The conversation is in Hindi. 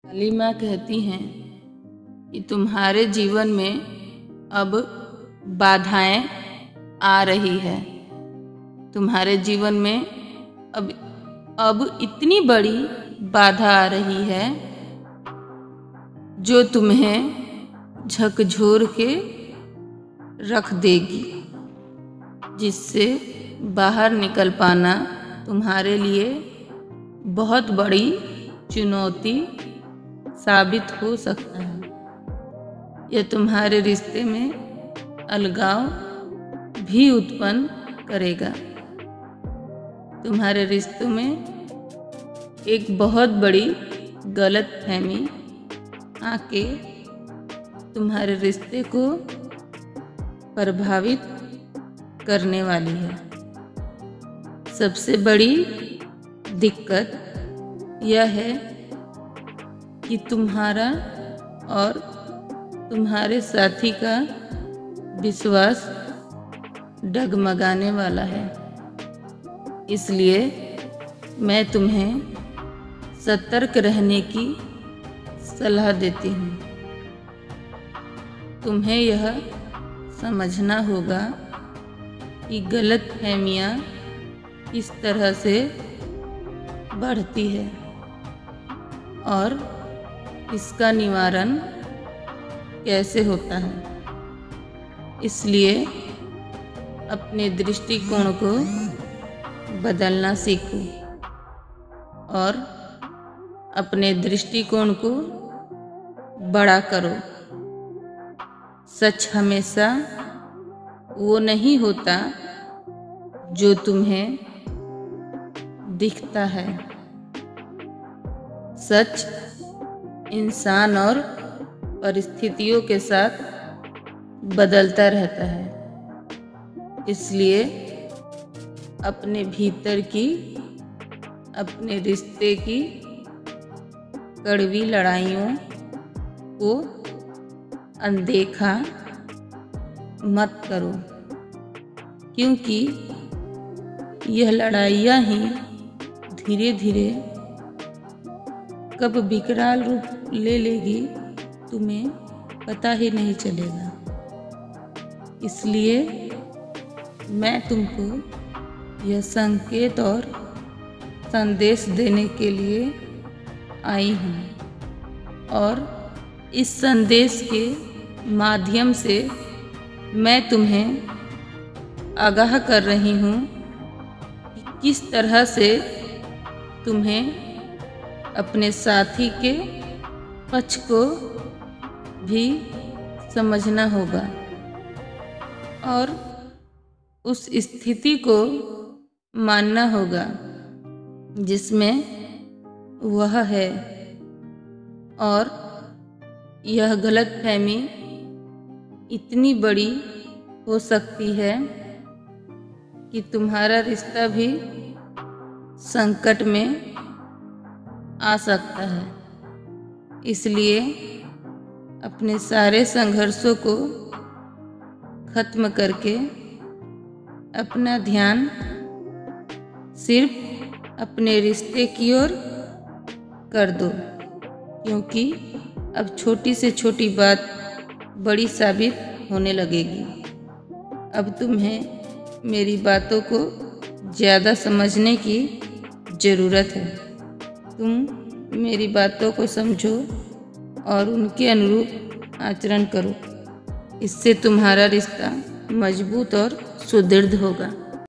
काली माँ कहती हैं कि तुम्हारे जीवन में अब बाधाएं आ रही है। तुम्हारे जीवन में अब इतनी बड़ी बाधा आ रही है जो तुम्हें झकझोर के रख देगी, जिससे बाहर निकल पाना तुम्हारे लिए बहुत बड़ी चुनौती साबित हो सकता है। यह तुम्हारे रिश्ते में अलगाव भी उत्पन्न करेगा। तुम्हारे रिश्तों में एक बहुत बड़ी गलतफहमी आके तुम्हारे रिश्ते को प्रभावित करने वाली है। सबसे बड़ी दिक्कत यह है कि तुम्हारा और तुम्हारे साथी का विश्वास डगमगाने वाला है। इसलिए मैं तुम्हें सतर्क रहने की सलाह देती हूँ। तुम्हें यह समझना होगा कि गलतफहमियाँ किस तरह से बढ़ती है और इसका निवारण कैसे होता है। इसलिए अपने दृष्टिकोण को बदलना सीखो और अपने दृष्टिकोण को बड़ा करो। सच हमेशा वो नहीं होता जो तुम्हें दिखता है। सच इंसान और परिस्थितियों के साथ बदलता रहता है। इसलिए अपने भीतर की, अपने रिश्ते की कड़वी लड़ाइयों को अनदेखा मत करो, क्योंकि यह लड़ाइयाँ ही धीरे धीरे कब विकराल रूप ले लेगी तुम्हें पता ही नहीं चलेगा। इसलिए मैं तुमको यह संकेत और संदेश देने के लिए आई हूँ और इस संदेश के माध्यम से मैं तुम्हें आगाह कर रही हूँ कि किस तरह से तुम्हें अपने साथी के पक्ष को भी समझना होगा और उस स्थिति को मानना होगा जिसमें वह है। और यह गलतफहमी इतनी बड़ी हो सकती है कि तुम्हारा रिश्ता भी संकट में आ सकता है। इसलिए अपने सारे संघर्षों को खत्म करके अपना ध्यान सिर्फ अपने रिश्ते की ओर कर दो, क्योंकि अब छोटी से छोटी बात बड़ी साबित होने लगेगी। अब तुम्हें मेरी बातों को ज़्यादा समझने की ज़रूरत है। तुम मेरी बातों को समझो और उनके अनुरूप आचरण करो। इससे तुम्हारा रिश्ता मजबूत और सुदृढ़ होगा।